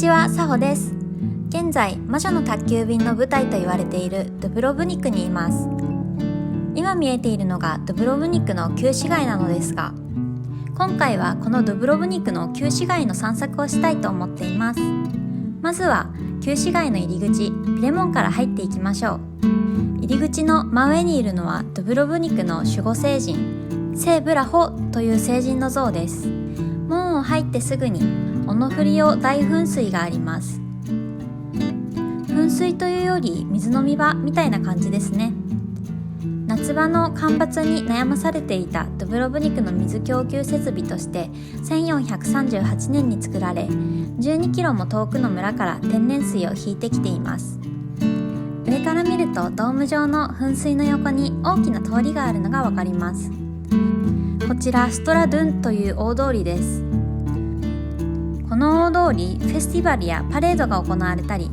ちは、さほです。現在、魔女の宅急便の舞台と言われているドゥブロブニクにいます。今見えているのがドゥブロブニクの旧市街なのですが、今回はこのドゥブロブニクの旧市街の散策をしたいと思っています。まずは旧市街の入り口、ピレモンから入っていきましょう。入り口の真上にいるのはドゥブロブニクの守護聖人、聖ブラホという聖人の像です。門を入ってすぐにオノフリオ大噴水があります。噴水というより水飲み場みたいな感じですね。夏場の干ばつに悩まされていたドゥブロブニクの水供給設備として1438年に作られ、12キロも遠くの村から天然水を引いてきています。上から見るとドーム状の噴水の横に大きな通りがあるのがわかります。こちらストラドゥンという大通りです。この大通り、フェスティバルやパレードが行われたり、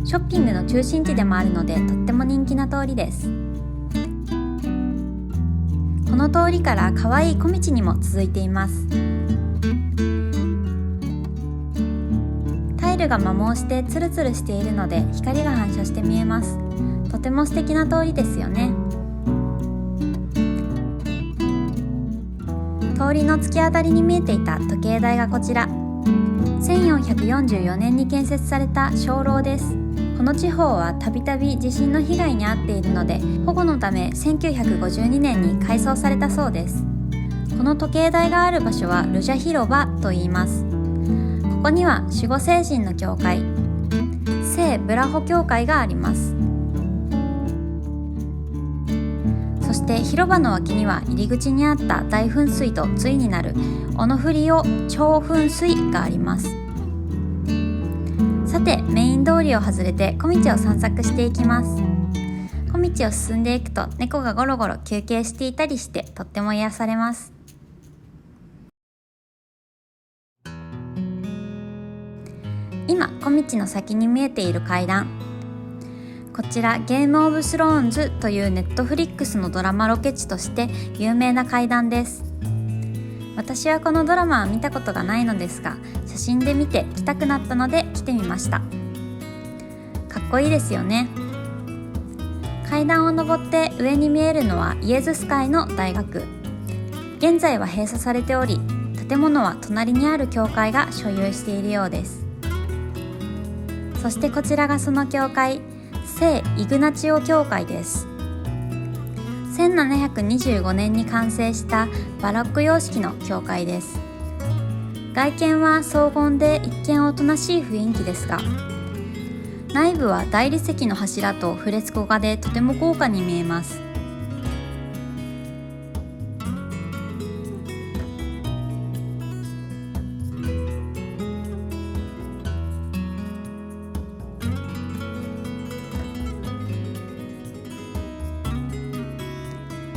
ショッピングの中心地でもあるのでとっても人気な通りです。この通りから可愛い小道にも続いています。タイルが摩耗してツルツルしているので光が反射して見えます。とても素敵な通りですよね。通りの突き当たりに見えていた時計台がこちら。1444年に建設された鐘楼です。この地方はたびたび地震の被害に遭っているので、保護のため1952年に改装されたそうです。この時計台がある場所はルジャ広場と言います。ここには守護聖人の教会、聖ブラホ教会があります。そして広場の脇には入り口にあった大噴水と対になるオノフリオ超噴水があります。さて、メイン通りを外れて小道を散策していきます。小道を進んでいくと猫がゴロゴロ休憩していたりしてとっても癒されます。今、小道の先に見えている階段、こちらゲームオブスローンズというネットフリックスのドラマロケ地として有名な階段です。私はこのドラマは見たことがないのですが、写真で見て来たくなったので来てみました。かっこいいですよね。階段を登って上に見えるのはイエズス会の大学。現在は閉鎖されており、建物は隣にある教会が所有しているようです。そしてこちらがその教会、聖イグナチオ教会です。1725年に完成したバロック様式の教会です。外見は荘厳で一見おとなしい雰囲気ですが、内部は大理石の柱とフレスコ画でとても豪華に見えます。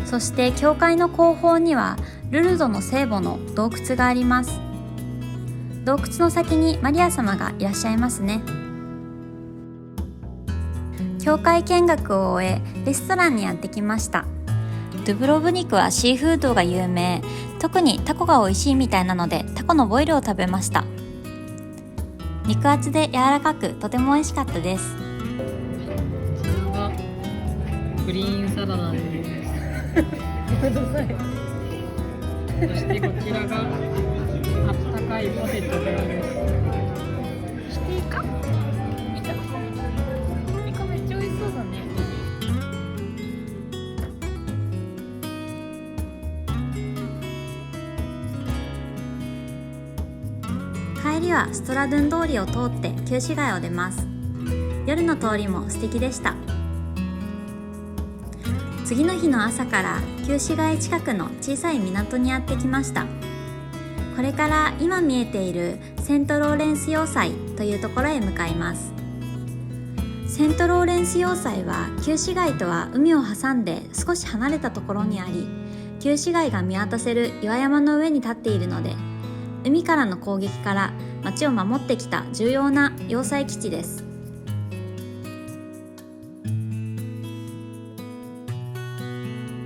そして教会の後方にはルルドの聖母の洞窟があります。洞窟の先にマリア様がいらっしゃいますね。教会見学を終え、レストランにやってきました。ドゥブロブニクはシーフードが有名、特にタコが美味しいみたいなのでタコのボイルを食べました。肉厚で柔らかくとても美味しかったです。こちらがグリーンサラダです。ごめんなさい。そしてこちらがあったかいポテトです。そしてイカめっちゃ美味しそうだね。帰りはストラドゥン通りを通って旧市街を出ます。夜の通りも素敵でした。次の日の朝から旧市街近くの小さい港にやってきました。これから今見えているセントローレンス要塞というところへ向かいます。セントローレンス要塞は旧市街とは海を挟んで少し離れたところにあり、旧市街が見渡せる岩山の上に立っているので、海からの攻撃から町を守ってきた重要な要塞基地です。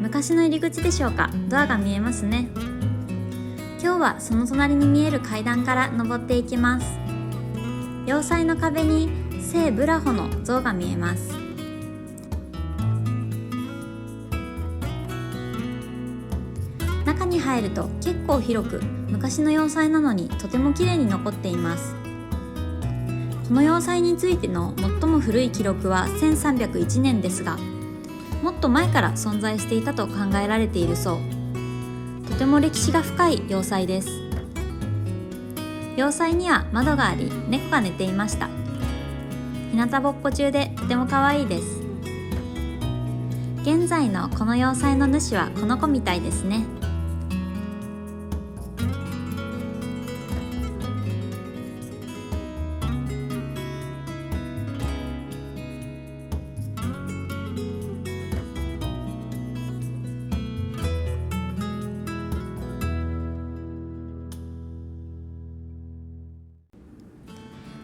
昔の入り口でしょうか。ドアが見えますね。今日はその隣に見える階段から登っていきます。要塞の壁に聖ブラホの像が見えます。中に入ると結構広く、昔の要塞なのにとても綺麗に残っています。この要塞についての最も古い記録は1301年ですが、もっと前から存在していたと考えられているそう。とても歴史が深い要塞です。要塞には窓があり、猫が寝ていました。日向ぼっこ中でとても可愛いです。現在のこの要塞の主はこの子みたいですね。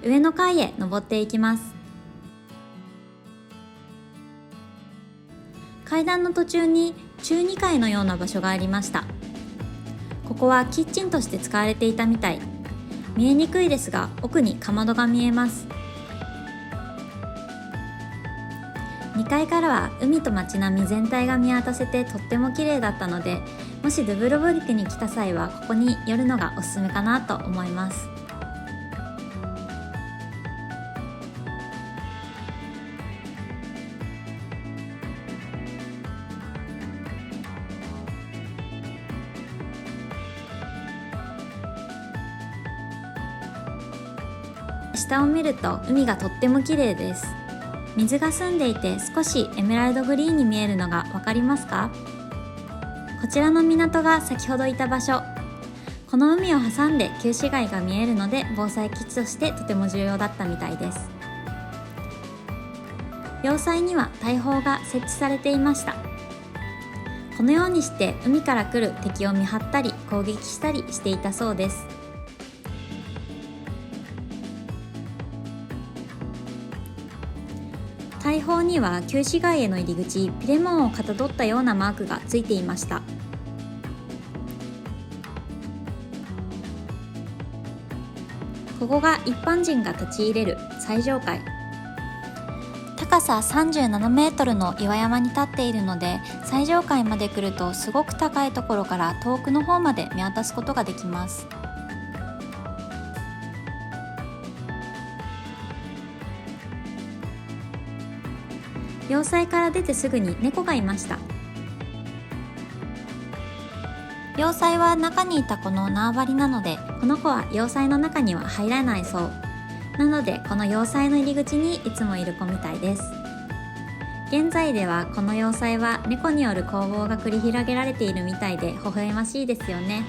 上の階へ登っていきます。階段の途中に中2階のような場所がありました。ここはキッチンとして使われていたみたい。見えにくいですが、奥にかまどが見えます。2階からは海と街並み全体が見渡せてとっても綺麗だったので、もしドゥブロブニクに来た際はここに寄るのがおすすめかなと思います。下を見ると海がとっても綺麗です。水が澄んでいて少しエメラルドグリーンに見えるのがわかりますか？こちらの港が先ほどいた場所。この海を挟んで旧市街が見えるので、防災基地としてとても重要だったみたいです。要塞には大砲が設置されていました。このようにして海から来る敵を見張ったり攻撃したりしていたそうです。大砲には旧市街への入り口ピレモンをかたどったようなマークがついていました。ここが一般人が立ち入れる最上階。高さ37メートルの岩山に立っているので、最上階まで来るとすごく高いところから遠くの方まで見渡すことができます。要塞から出てすぐに猫がいました。要塞は中にいた子の縄張りなので、この子は要塞の中には入らないそう。なのでこの要塞の入り口にいつもいる子みたいです。現在ではこの要塞は猫による攻防が繰り広げられているみたいで微笑ましいですよね。